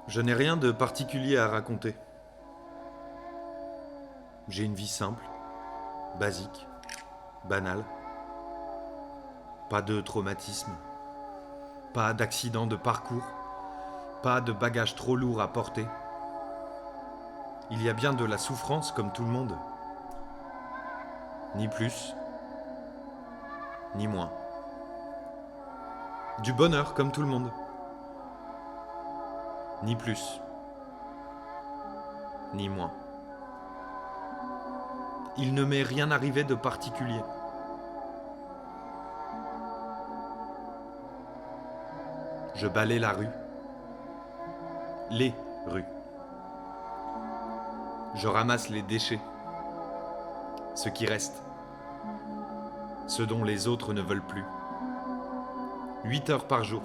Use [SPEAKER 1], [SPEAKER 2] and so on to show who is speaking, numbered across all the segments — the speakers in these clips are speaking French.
[SPEAKER 1] Je n'ai rien de particulier à raconter. J'ai une vie simple, basique, banale. Pas de traumatisme, pas d'accident de parcours, pas de bagages trop lourds à porter. Il y a bien de la souffrance comme tout le monde. Ni plus, ni moins. Du bonheur comme tout le monde. Ni plus, ni moins. Il ne m'est rien arrivé de particulier. Je balaie la rue. Les rues. Je ramasse les déchets. Ce qui reste. Ce dont les autres ne veulent plus. 8 heures par jour.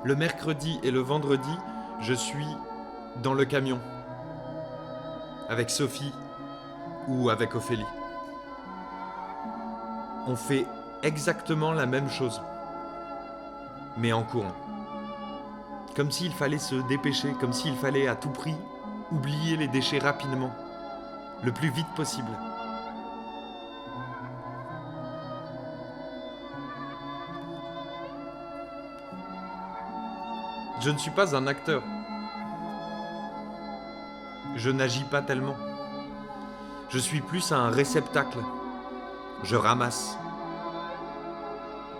[SPEAKER 1] Le mercredi et le vendredi, je suis dans le camion. Avec Sophie ou avec Ophélie. On fait exactement la même chose. Mais en courant. Comme s'il fallait se dépêcher, comme s'il fallait à tout prix oublier les déchets rapidement, le plus vite possible. Je ne suis pas un acteur. Je n'agis pas tellement. Je suis plus un réceptacle. Je ramasse.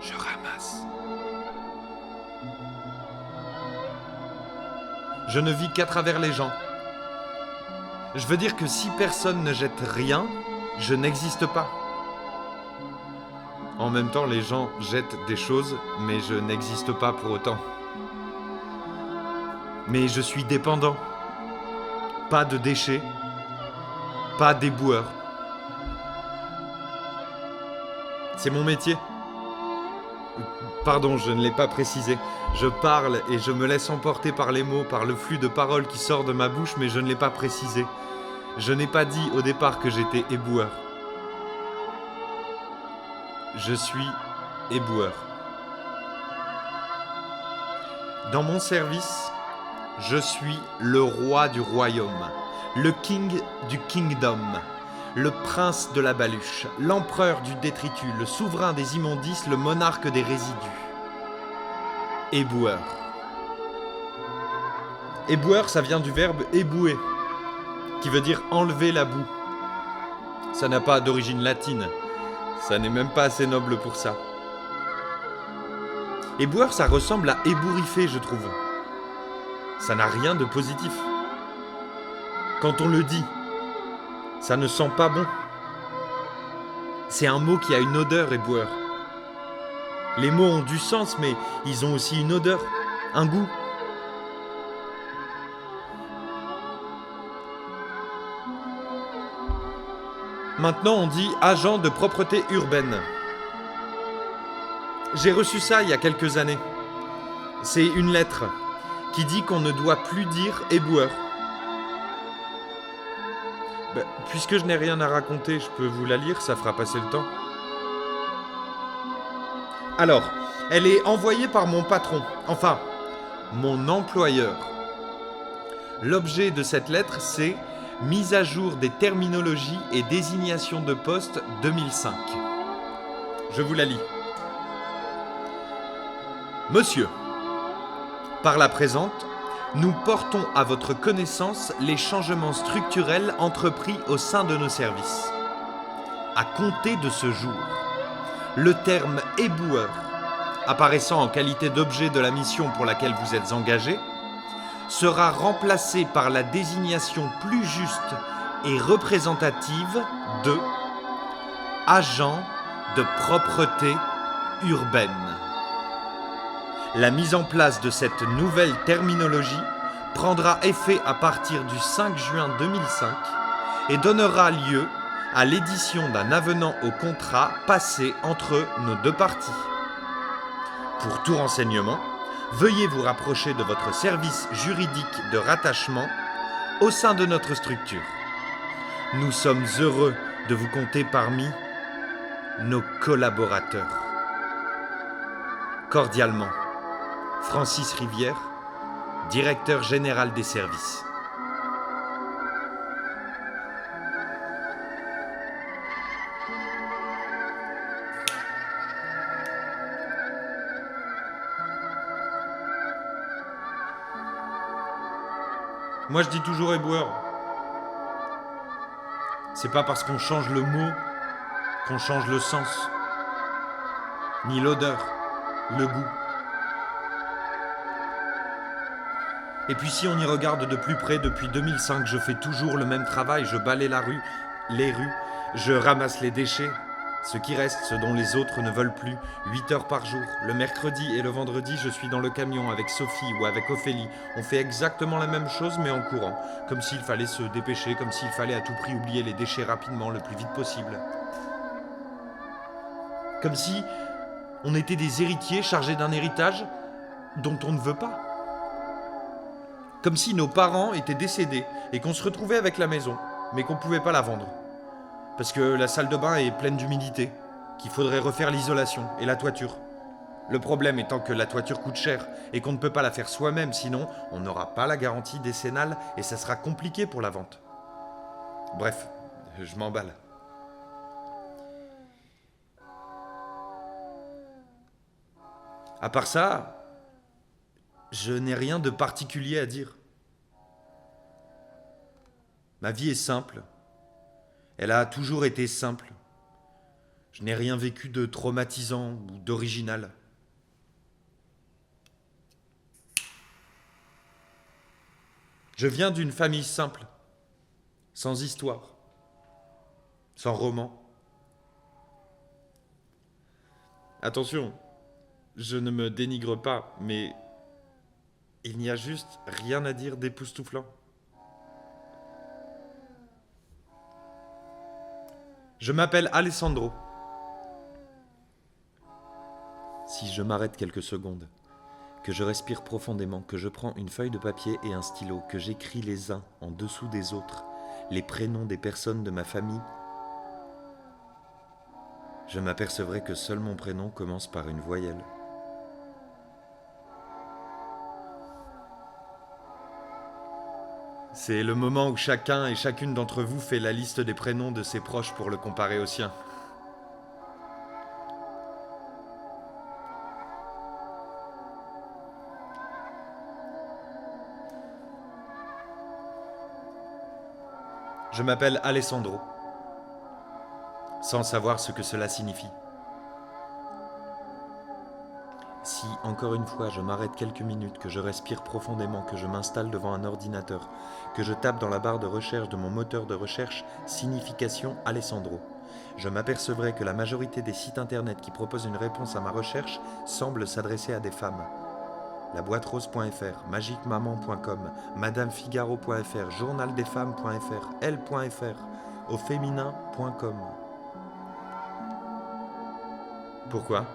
[SPEAKER 1] Je ramasse. Je ne vis qu'à travers les gens. Je veux dire que si personne ne jette rien, je n'existe pas. En même temps, les gens jettent des choses, mais je n'existe pas pour autant. Mais je suis dépendant. Pas de déchets, pas d'éboueur. C'est mon métier. Pardon, je ne l'ai pas précisé. Je parle et je me laisse emporter par les mots, par le flux de paroles qui sort de ma bouche, mais je ne l'ai pas précisé. Je n'ai pas dit au départ que j'étais éboueur. Je suis éboueur. Dans mon service, je suis le roi du royaume, le king du kingdom, le prince de la baluche, l'empereur du détritus, le souverain des immondices, le monarque des résidus. Éboueur. Éboueur, ça vient du verbe ébouer, qui veut dire enlever la boue. Ça n'a pas d'origine latine, ça n'est même pas assez noble pour ça. Éboueur, ça ressemble à ébouriffer, je trouve. Ça n'a rien de positif. Quand on le dit, ça ne sent pas bon. C'est un mot qui a une odeur, éboueur. Les mots ont du sens, mais ils ont aussi une odeur, un goût. Maintenant, on dit agent de propreté urbaine. J'ai reçu ça il y a quelques années. C'est une lettre qui dit qu'on ne doit plus dire éboueur. Puisque je n'ai rien à raconter, je peux vous la lire, ça fera passer le temps. Alors, elle est envoyée par mon patron, enfin, mon employeur. L'objet de cette lettre, c'est mise à jour des terminologies et désignations de poste 2005. Je vous la lis. Monsieur, par la présente, nous portons à votre connaissance les changements structurels entrepris au sein de nos services. À compter de ce jour, le terme éboueur, apparaissant en qualité d'objet de la mission pour laquelle vous êtes engagé, sera remplacé par la désignation plus juste et représentative de agent de propreté urbaine. La mise en place de cette nouvelle terminologie prendra effet à partir du 5 juin 2005 et donnera lieu à l'édition d'un avenant au contrat passé entre nos deux parties. Pour tout renseignement, veuillez vous rapprocher de votre service juridique de rattachement au sein de notre structure. Nous sommes heureux de vous compter parmi nos collaborateurs. Cordialement, Francis Rivière, directeur général des services. Moi je dis toujours éboueur. C'est pas parce qu'on change le mot qu'on change le sens, ni l'odeur, le goût. Et puis si on y regarde de plus près, depuis 2005, je fais toujours le même travail. Je balaye les rues, je ramasse les déchets, ce qui reste, ce dont les autres ne veulent plus, 8 heures par jour. Le mercredi et le vendredi, je suis dans le camion avec Sophie ou avec Ophélie. On fait exactement la même chose mais en courant, comme s'il fallait se dépêcher, comme s'il fallait à tout prix oublier les déchets rapidement, le plus vite possible. Comme si on était des héritiers chargés d'un héritage dont on ne veut pas. Comme si nos parents étaient décédés et qu'on se retrouvait avec la maison, mais qu'on ne pouvait pas la vendre. Parce que la salle de bain est pleine d'humidité, qu'il faudrait refaire l'isolation et la toiture. Le problème étant que la toiture coûte cher et qu'on ne peut pas la faire soi-même, sinon on n'aura pas la garantie décennale et ça sera compliqué pour la vente. Bref, je m'emballe. À part ça, je n'ai rien de particulier à dire. Ma vie est simple. Elle a toujours été simple. Je n'ai rien vécu de traumatisant ou d'original. Je viens d'une famille simple, sans histoire, sans roman. Attention, je ne me dénigre pas, mais il n'y a juste rien à dire d'époustouflant. Je m'appelle Alessandro. Si je m'arrête quelques secondes, que je respire profondément, que je prends une feuille de papier et un stylo, que j'écris les uns en dessous des autres, les prénoms des personnes de ma famille, je m'apercevrai que seul mon prénom commence par une voyelle. C'est le moment où chacun et chacune d'entre vous fait la liste des prénoms de ses proches pour le comparer au sien. Je m'appelle Alessandro, sans savoir ce que cela signifie. Si, encore une fois, je m'arrête quelques minutes, que je respire profondément, que je m'installe devant un ordinateur, que je tape dans la barre de recherche de mon moteur de recherche « Signification Alessandro », je m'apercevrai que la majorité des sites internet qui proposent une réponse à ma recherche semblent s'adresser à des femmes. Laboîterose.fr, magicmaman.com, madamefigaro.fr, journaldesfemmes.fr, elle.fr, auféminin.com. Pourquoi ?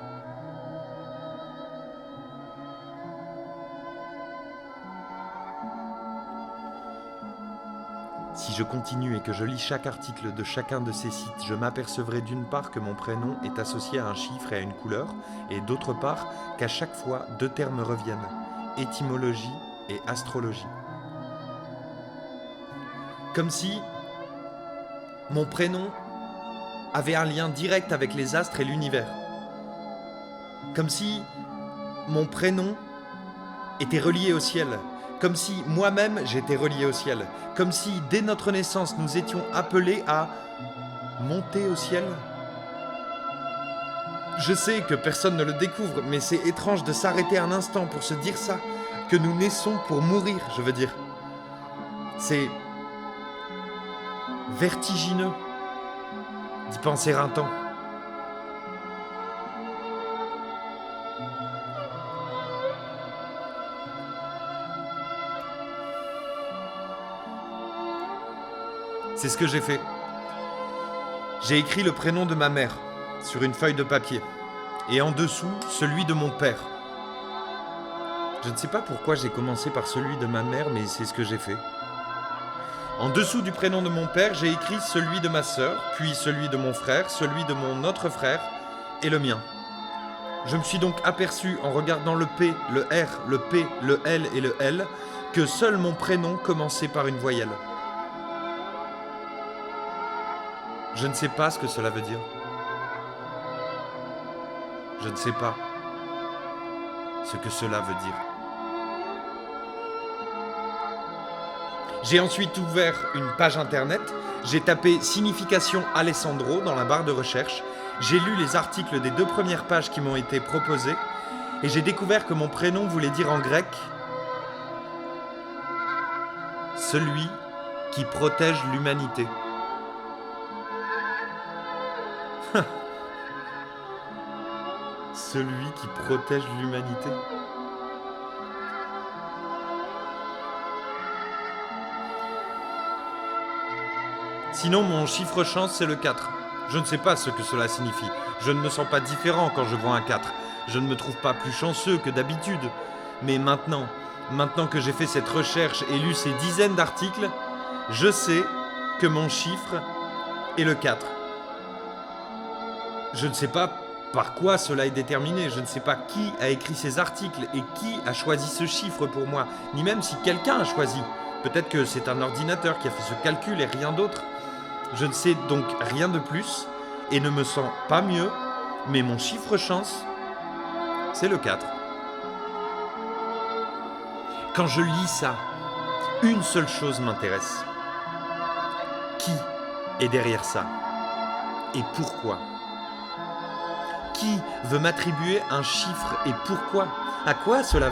[SPEAKER 1] Si je continue et que je lis chaque article de chacun de ces sites, je m'apercevrai d'une part que mon prénom est associé à un chiffre et à une couleur, et d'autre part qu'à chaque fois, deux termes reviennent, étymologie et astrologie. Comme si mon prénom avait un lien direct avec les astres et l'univers. Comme si mon prénom était relié au ciel. Comme si moi-même j'étais relié au ciel, comme si dès notre naissance nous étions appelés à monter au ciel. Je sais que personne ne le découvre, mais c'est étrange de s'arrêter un instant pour se dire ça, que nous naissons pour mourir, je veux dire. C'est vertigineux d'y penser un temps. C'est ce que j'ai fait. J'ai écrit le prénom de ma mère sur une feuille de papier et en dessous celui de mon père. Je ne sais pas pourquoi j'ai commencé par celui de ma mère, mais c'est ce que j'ai fait. En dessous du prénom de mon père, j'ai écrit celui de ma sœur, puis celui de mon frère, celui de mon autre frère et le mien. Je me suis donc aperçu en regardant le P, le R, le P, le L et le L que seul mon prénom commençait par une voyelle. Je ne sais pas ce que cela veut dire. Je ne sais pas ce que cela veut dire. J'ai ensuite ouvert une page internet, j'ai tapé signification Alessandro dans la barre de recherche, j'ai lu les articles des 2 premières pages qui m'ont été proposées et j'ai découvert que mon prénom voulait dire en grec « celui qui protège l'humanité ». Celui qui protège l'humanité. Sinon, mon chiffre chance, c'est le 4. Je ne sais pas ce que cela signifie. Je ne me sens pas différent quand je vois un 4. Je ne me trouve pas plus chanceux que d'habitude. Mais maintenant que j'ai fait cette recherche et lu ces dizaines d'articles, je sais que mon chiffre est le 4. Je ne sais pas par quoi cela est déterminé. Je ne sais pas qui a écrit ces articles et qui a choisi ce chiffre pour moi, ni même si quelqu'un a choisi. Peut-être que c'est un ordinateur qui a fait ce calcul et rien d'autre. Je ne sais donc rien de plus et ne me sens pas mieux, mais mon chiffre chance, c'est le 4. Quand je lis ça, une seule chose m'intéresse. Qui est derrière ça? Et pourquoi? Qui veut m'attribuer un chiffre et pourquoi? À quoi cela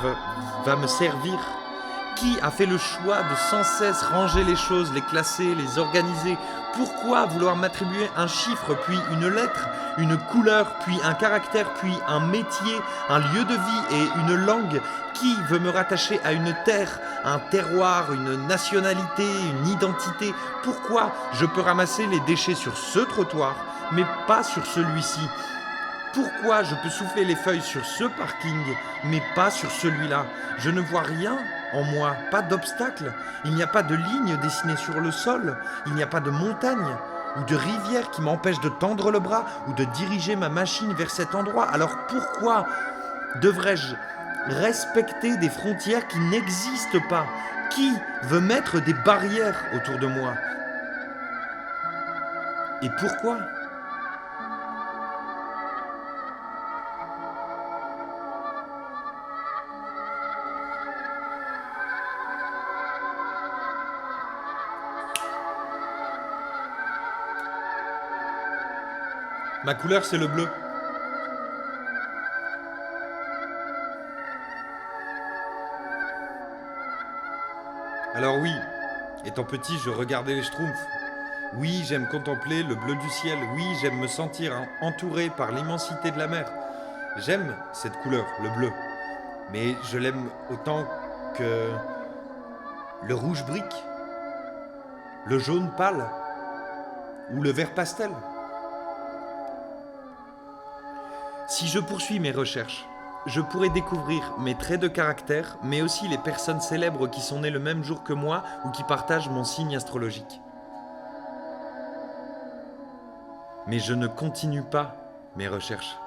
[SPEAKER 1] va me servir? Qui a fait le choix de sans cesse ranger les choses, les classer, les organiser? Pourquoi vouloir m'attribuer un chiffre, puis une lettre, une couleur, puis un caractère, puis un métier, un lieu de vie et une langue? Qui veut me rattacher à une terre, un terroir, une nationalité, une identité? Pourquoi je peux ramasser les déchets sur ce trottoir, mais pas sur celui-ci? Pourquoi je peux souffler les feuilles sur ce parking, mais pas sur celui-là? Je ne vois rien en moi, pas d'obstacle. Il n'y a pas de ligne dessinée sur le sol. Il n'y a pas de montagne ou de rivière qui m'empêche de tendre le bras ou de diriger ma machine vers cet endroit. Alors pourquoi devrais-je respecter des frontières qui n'existent pas? Qui veut mettre des barrières autour de moi? Et pourquoi? Ma couleur, c'est le bleu. Alors oui, étant petit, je regardais les Schtroumpfs. Oui, j'aime contempler le bleu du ciel. Oui, j'aime me sentir entouré par l'immensité de la mer. J'aime cette couleur, le bleu. Mais je l'aime autant que le rouge brique, le jaune pâle ou le vert pastel. Si je poursuis mes recherches, je pourrais découvrir mes traits de caractère, mais aussi les personnes célèbres qui sont nées le même jour que moi ou qui partagent mon signe astrologique. Mais je ne continue pas mes recherches.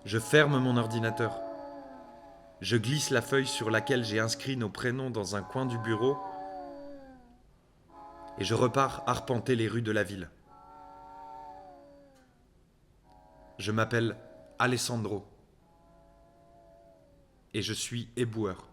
[SPEAKER 1] Je ferme mon ordinateur. Je glisse la feuille sur laquelle j'ai inscrit nos prénoms dans un coin du bureau et je repars arpenter les rues de la ville. Je m'appelle Alessandro et je suis éboueur.